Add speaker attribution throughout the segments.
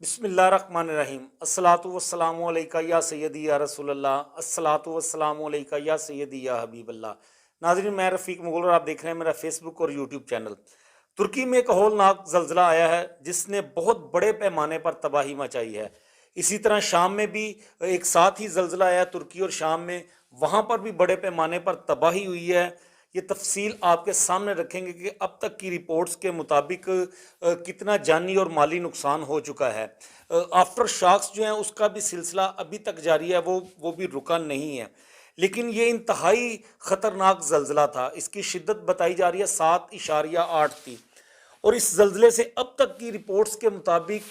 Speaker 1: बिस्मिल्लाहिर्रहमानिर्रहीम अस्सलातु वस्सलामु अलैका या सय्यदी या रसूल अल्लाह अस्सलातु वस्सलामु अलैका या सय्यदी या हबीब अल्लाह। नाज़रीन, मैं रफ़ीक मुग़ल और आप देख रहे हैं मेरा फेसबुक और यूट्यूब चैनल। तुर्की में एक हौलनाक ज़लज़ला आया है जिसने बहुत बड़े पैमाने पर तबाही मचाई है। इसी तरह शाम में भी एक साथ ही ज़लज़ला आया तुर्की और शाम में, वहाँ पर भी बड़े पैमाने पर तबाही हुई है। ये तफसील आपके सामने रखेंगे कि अब तक की रिपोर्ट्स के मुताबिक कितना जानी और माली नुकसान हो चुका है। आफ्टर शॉक्स जो हैं उसका भी सिलसिला अभी तक जारी है, वो भी रुका नहीं है। लेकिन ये इंतहाई ख़तरनाक ज़लज़ला था। इसकी शिद्दत बताई जा रही है 7.8 थी और इस ज़लज़ले से अब तक की रिपोर्ट्स के मुताबिक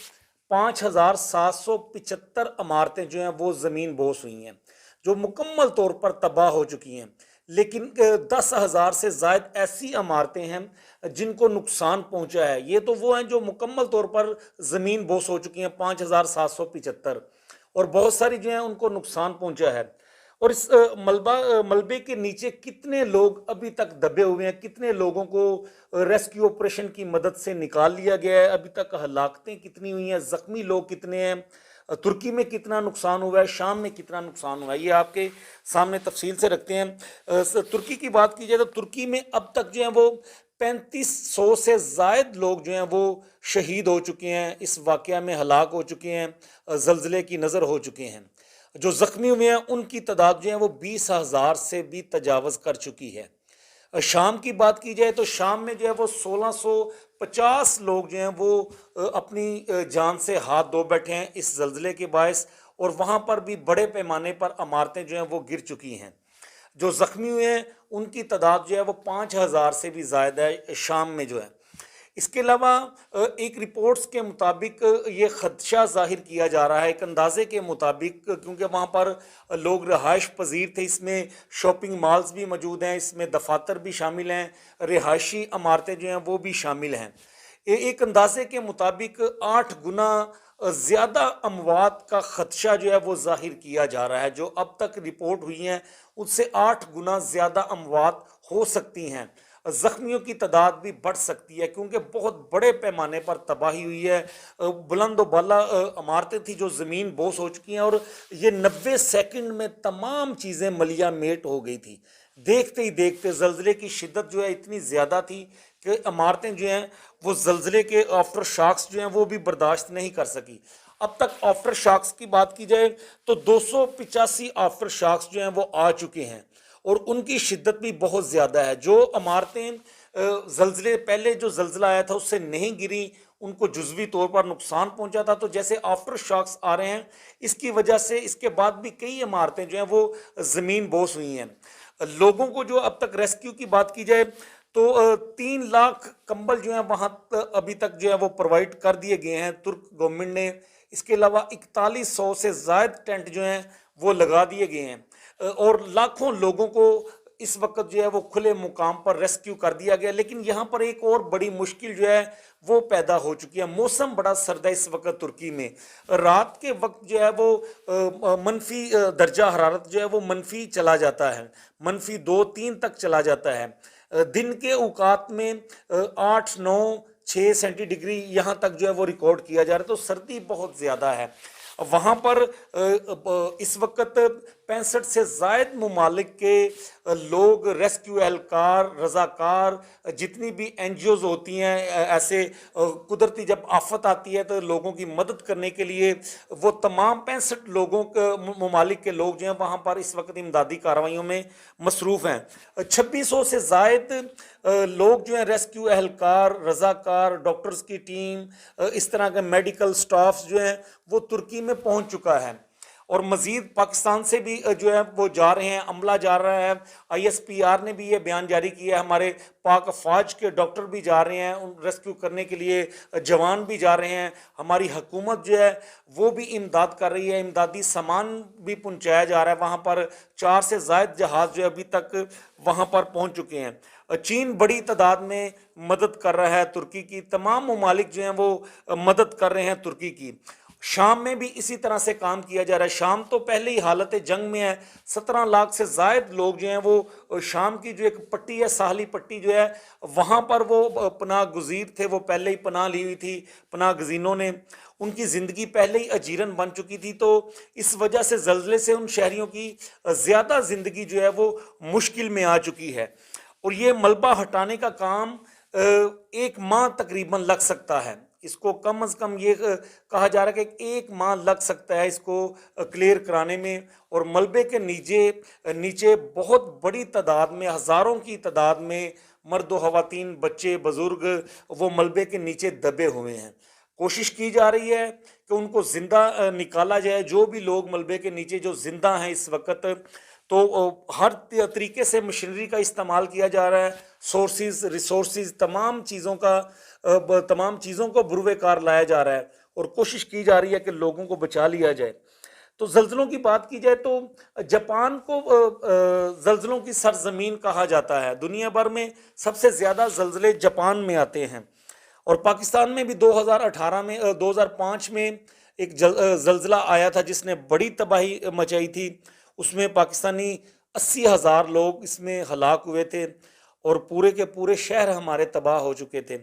Speaker 1: 5,775 इमारतें जो हैं वो ज़मीन बोस हुई हैं, जो मुकम्मल तौर पर तबाह हो चुकी हैं। लेकिन 10,000 से ज़ायद ऐसी इमारतें हैं जिनको नुकसान पहुंचा है। ये तो वो हैं जो मुकम्मल तौर पर ज़मीन बोस हो चुकी हैं 5,775, और बहुत सारी जो हैं उनको नुकसान पहुंचा है। और इस मलबे के नीचे कितने लोग अभी तक दबे हुए हैं, कितने लोगों को रेस्क्यू ऑपरेशन की मदद से निकाल लिया गया है, अभी तक हलाकतें कितनी हुई हैं, ज़ख्मी लोग कितने हैं, तुर्की में कितना नुकसान हुआ है, शाम में कितना नुकसान हुआ है, ये आपके सामने तफसील से रखते हैं। तुर्की की बात की जाए तो तुर्की में अब तक जो है वो 3500 से ज़ायद लोग जो हैं वो शहीद हो चुके हैं, इस वाक़या में हलाक हो चुके हैं, ज़लज़ले की नज़र हो चुके हैं। जो ज़ख्मी हुए हैं उनकी तादाद जो है वो 20,000 से भी तजावज़ कर चुकी है। शाम की बात की जाए तो शाम में जो है वो 1650 लोग जो हैं वो अपनी जान से हाथ धो बैठे हैं इस ज़लज़ले के बायस, और वहाँ पर भी बड़े पैमाने पर इमारतें जो हैं वो गिर चुकी हैं। जो ज़ख्मी हुए हैं उनकी तादाद जो है वो 5,000 से भी ज़्यादा है शाम में जो है। इसके अलावा एक रिपोर्ट्स के मुताबिक ये ख़दशा ज़ाहिर किया जा रहा है एक अंदाज़े के मुताबिक, क्योंकि वहाँ पर लोग रहायश पजीर थे, इसमें शॉपिंग मॉल्स भी मौजूद हैं, इसमें दफातर भी शामिल हैं, रिहायशी इमारतें जो हैं वो भी शामिल हैं। एक अंदाजे के मुताबिक 8 गुना ज़्यादा अमवात का ख़दशा जो है वो ज़ाहिर किया जा रहा है। जो अब तक रिपोर्ट हुई हैं उससे 8 गुना ज़्यादा अमवात हो सकती हैं। ज़ख्मियों की तादाद भी बढ़ सकती है क्योंकि बहुत बड़े पैमाने पर तबाही हुई है। बुलंद व बाला इमारतें थी जो ज़मीन बोस हो चुकी हैं, और ये 90 सेकंड में तमाम चीज़ें मलिया मेट हो गई थी। देखते ही देखते ज़लज़ले की शिद्दत जो है इतनी ज़्यादा थी कि इमारतें जो हैं वो ज़लज़ले के आफ्टर शॉक्स जो हैं वो भी बर्दाश्त नहीं कर सकी। अब तक आफ्टर शॉक्स की बात की जाए तो 285 आफ्टर शॉक्स जो हैं वो आ चुके हैं, और उनकी शिद्दत भी बहुत ज़्यादा है। जो इमारतें ज़लज़ले पहले जो ज़लज़ला आया था उससे नहीं गिरी, उनको जुज़वी तौर पर नुकसान पहुंचा था, तो जैसे आफ्टर शॉक्स आ रहे हैं इसकी वजह से इसके बाद भी कई इमारतें जो हैं वो ज़मीन बोस हुई हैं। लोगों को जो अब तक रेस्क्यू की बात की जाए तो 3 लाख कंबल जो हैं वहाँ अभी तक जो है वो प्रोवाइड कर दिए गए हैं तुर्क गवर्नमेंट ने। इसके अलावा 4100 से ज़ायद टेंट जो हैं वो लगा दिए गए हैं, और लाखों लोगों को इस वक्त जो है वो खुले मुकाम पर रेस्क्यू कर दिया गया। लेकिन यहाँ पर एक और बड़ी मुश्किल जो है वो पैदा हो चुकी है। मौसम बड़ा सर्द है इस वक्त तुर्की में। रात के वक्त जो है वो मनफी दर्जा हरारत जो है वो मनफी चला जाता है, -2-3 तक चला जाता है। दिन के औकात में 8-9-6 सेंटीडिग्री यहाँ तक जो है वो रिकॉर्ड किया जा रहा है, तो सर्दी बहुत ज़्यादा है वहाँ पर। इस वक्त 65 से ज़ायद ममालिक के लोग, रेस्क्यू एहलकार, रज़ाकार, जितनी भी NGOs होती हैं, ऐसे कुदरती जब आफत आती है तो लोगों की मदद करने के लिए वो तमाम 65 लोगों के ममालिक के लोग जो हैं वहाँ पर इस वक्त इमदादी कार्रवाइयों में मसरूफ़ हैं। 2600 से ज़ायद लोग जो हैं रेस्क्यू एहलकार, रज़ाकार, डॉक्टर्स की टीम, इस तरह के मेडिकल स्टाफ्स जो हैं वो तुर्की में पहुंच चुका है, और मज़ीद पाकिस्तान से भी जो है वो जा रहे हैं, अमला जा रहा है। ISPR ने भी ये बयान जारी किया है, हमारे पाक फ़ौज के डॉक्टर भी जा रहे हैं उन रेस्क्यू करने के लिए, जवान भी जा रहे हैं। हमारी हुकूमत जो है वो भी इमदाद कर रही है, इमदादी सामान भी पहुँचाया जा रहा है वहाँ पर। 4 से ज़ायद जहाज़ जो अभी तक वहाँ पर पहुँच चुके हैं। चीन बड़ी तादाद में मदद कर रहा है तुर्की की, तमाम ममालिक जो हैं वो मदद कर रहे हैं तुर्की की। शाम में भी इसी तरह से काम किया जा रहा है। शाम तो पहले ही हालत जंग में है। 17 लाख से ज़ायद लोग जो हैं वो शाम की जो एक पट्टी है, साहली पट्टी जो है, वहाँ पर वो पनाह गुज़ीर थे, वो पहले ही पनाह ली हुई थी पनाह गज़ीनों ने। ان کی زندگی پہلے ہی اجیرن بن چکی تھی، تو اس وجہ سے زلزلے سے ان شہریوں کی زیادہ زندگی جو ہے وہ مشکل میں آ چکی ہے، اور یہ ملبہ ہٹانے کا کام ایک ماہ تقریباً لگ سکتا ہے۔ اس کو کم از کم یہ کہا جا رہا ہے کہ ایک ماہ لگ سکتا ہے اس کو کلیئر کرانے میں، اور ملبے کے نیچے بہت بڑی تعداد میں، ہزاروں کی تعداد میں مرد و خواتین، بچے، بزرگ وہ ملبے کے نیچے دبے ہوئے ہیں۔ کوشش کی جا رہی ہے کہ ان کو زندہ نکالا جائے، جو بھی لوگ ملبے کے نیچے جو زندہ ہیں اس وقت، تو ہر طریقے سے مشینری کا استعمال کیا جا رہا ہے، سورسز، ریسورسز، تمام چیزوں کو بروئے کار لایا جا رہا ہے، اور کوشش کی جا رہی ہے کہ لوگوں کو بچا لیا جائے۔ تو زلزلوں کی بات کی جائے تو جاپان کو زلزلوں کی سرزمین کہا جاتا ہے، دنیا بھر میں سب سے زیادہ زلزلے جاپان میں آتے ہیں، اور پاکستان میں بھی 2005 میں ایک زلزلہ آیا تھا جس نے بڑی تباہی مچائی تھی، اس میں پاکستانی 80,000 لوگ اس میں ہلاک ہوئے تھے، اور پورے کے پورے شہر ہمارے تباہ ہو چکے تھے۔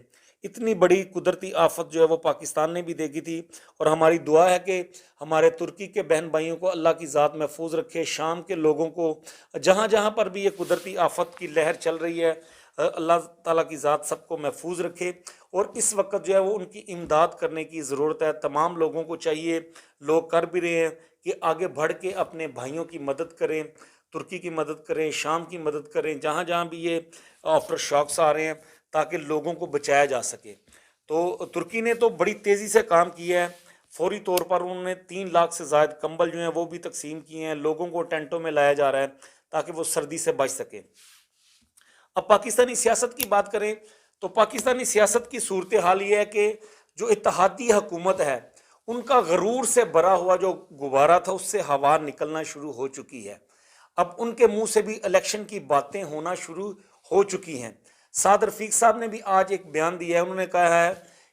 Speaker 1: اتنی بڑی قدرتی آفت جو ہے وہ پاکستان نے بھی دیکھی تھی، اور ہماری دعا ہے کہ ہمارے ترکی کے بہن بھائیوں کو اللہ کی ذات محفوظ رکھے، شام کے لوگوں کو جہاں جہاں پر بھی یہ قدرتی آفت کی لہر چل رہی ہے، اللہ تعالیٰ کی ذات سب کو محفوظ رکھے، اور اس وقت جو ہے وہ ان کی امداد کرنے کی ضرورت ہے۔ تمام لوگوں کو چاہیے، لوگ کر بھی رہے ہیں، کہ آگے بڑھ کے اپنے بھائیوں کی مدد کریں، ترکی کی مدد کریں، شام کی مدد کریں، جہاں جہاں بھی یہ آفٹر شاکس آ رہے ہیں، تاکہ لوگوں کو بچایا جا سکے۔ تو ترکی نے تو بڑی تیزی سے کام کیا ہے، فوری طور پر انہوں نے 3 لاکھ سے زائد کمبل جو ہیں وہ بھی تقسیم کیے ہیں، لوگوں کو ٹینٹوں میں لایا جا رہا ہے تاکہ وہ سردی سے بچ سکیں۔ اب پاکستانی سیاست کی بات کریں تو پاکستانی سیاست کی صورتحال یہ ہے کہ جو اتحادی حکومت ہے، ان کا غرور سے بھرا ہوا جو غبارہ تھا اس سے ہوا نکلنا شروع ہو چکی ہے۔ اب ان کے منہ سے بھی الیکشن کی باتیں ہونا شروع ہو چکی ہیں۔ سعد رفیق صاحب نے بھی آج ایک بیان دیا ہے، انہوں نے کہا ہے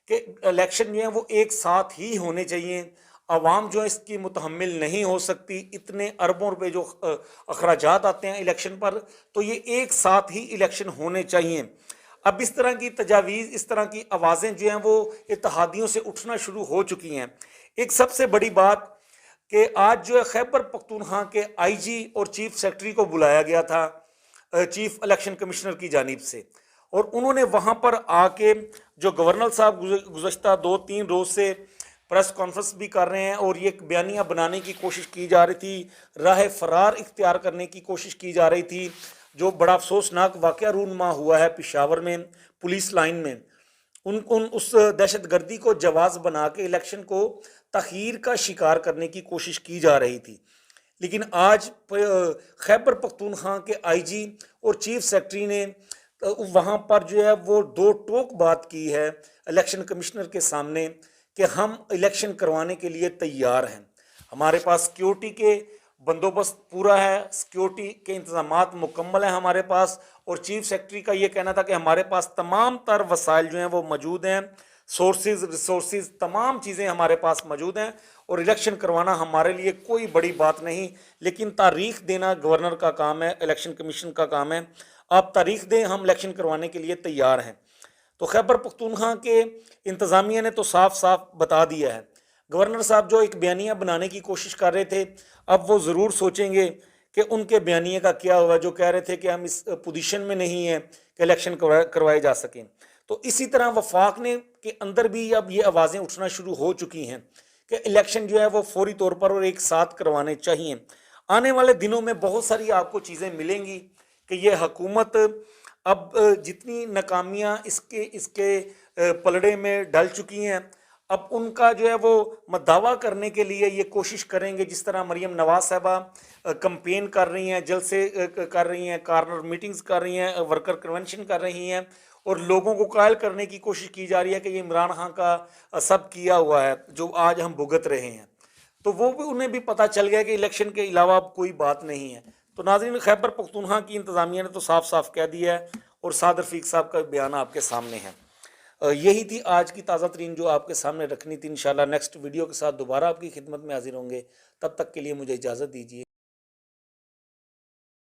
Speaker 1: کہ الیکشن جو ہیں وہ ایک ساتھ ہی ہونے چاہیے، عوام جو اس کی متحمل نہیں ہو سکتی، اتنے اربوں روپے جو اخراجات آتے ہیں الیکشن پر، تو یہ ایک ساتھ ہی الیکشن ہونے چاہیے۔ اب اس طرح کی تجاویز، اس طرح کی آوازیں جو ہیں وہ اتحادیوں سے اٹھنا شروع ہو چکی ہیں۔ ایک سب سے بڑی بات کہ آج جو ہے خیبر پختونخوا کے آئی جی اور چیف سیکرٹری کو بلایا گیا تھا چیف الیکشن کمشنر کی جانب سے، اور انہوں نے وہاں پر آ کے جو گورنر صاحب گزشتہ 2-3 روز سے پریس کانفرنس بھی کر رہے ہیں، اور یہ ایک بیانیہ بنانے کی کوشش کی جا رہی تھی، راہ فرار اختیار کرنے کی کوشش کی جا رہی تھی، جو بڑا افسوسناک واقعہ رونما ہوا ہے پشاور میں پولیس لائن میں۔ اس دہشت گردی کو جواز بنا کے الیکشن کو تاخیر کا شکار کرنے کی کوشش کی جا رہی تھی، لیکن آج خیبر پختونخوا کے آئی جی اور چیف سیکرٹری نے وہاں پر جو ہے وہ 2 ٹوک بات کی ہے الیکشن کمشنر کے سامنے کہ ہم الیکشن کروانے کے لیے تیار ہیں، ہمارے پاس سیکیورٹی کے بندوبست پورا ہے، سیکیورٹی کے انتظامات مکمل ہیں ہمارے پاس، اور چیف سیکرٹری کا یہ کہنا تھا کہ ہمارے پاس تمام تر وسائل جو ہیں وہ موجود ہیں، سورسز، ریسورسز، تمام چیزیں ہمارے پاس موجود ہیں، اور الیکشن کروانا ہمارے لیے کوئی بڑی بات نہیں، لیکن تاریخ دینا گورنر کا کام ہے، الیکشن کمیشن کا کام ہے، آپ تاریخ دیں، ہم الیکشن کروانے کے لیے تیار ہیں۔ تو خیبر پختونخوا کے انتظامیہ نے تو صاف صاف بتا دیا ہے۔ گورنر صاحب جو ایک بیانیہ بنانے کی کوشش کر رہے تھے، اب وہ ضرور سوچیں گے کہ ان کے بیانیے کا کیا ہوا، جو کہہ رہے تھے کہ ہم اس پوزیشن میں نہیں ہیں کہ الیکشن کروائے جا سکیں۔ تو اسی طرح وفاق نے کے اندر بھی اب یہ آوازیں اٹھنا شروع ہو چکی ہیں کہ الیکشن جو ہے وہ فوری طور پر اور ایک ساتھ کروانے چاہیے۔ آنے والے دنوں میں بہت ساری آپ کو چیزیں ملیں گی کہ یہ حکومت اب جتنی ناکامیاں اس کے پلڑے میں ڈل چکی ہیں، اب ان کا جو ہے وہ دعویٰ کرنے کے لیے یہ کوشش کریں گے، جس طرح مریم نواز صاحبہ کمپین کر رہی ہیں، جلسے کر رہی ہیں، کارنر میٹنگز کر رہی ہیں، ورکر کنونشن کر رہی ہیں، اور لوگوں کو قائل کرنے کی کوشش کی جا رہی ہے کہ یہ عمران خان کا سب کیا ہوا ہے جو آج ہم بھگت رہے ہیں، تو وہ بھی انہیں بھی پتہ چل گیا کہ الیکشن کے علاوہ اب کوئی بات نہیں ہے۔ تو ناظرین، خیبر پختونخوا کی انتظامیہ نے تو صاف صاف کہہ دیا ہے، اور سعد رفیق صاحب کا بیان آپ کے سامنے ہے۔ یہی تھی آج کی تازہ ترین جو آپ کے سامنے رکھنی تھی۔ انشاءاللہ نیکسٹ ویڈیو کے ساتھ دوبارہ آپ کی خدمت میں حاضر ہوں گے، تب تک کے لیے مجھے اجازت دیجیے۔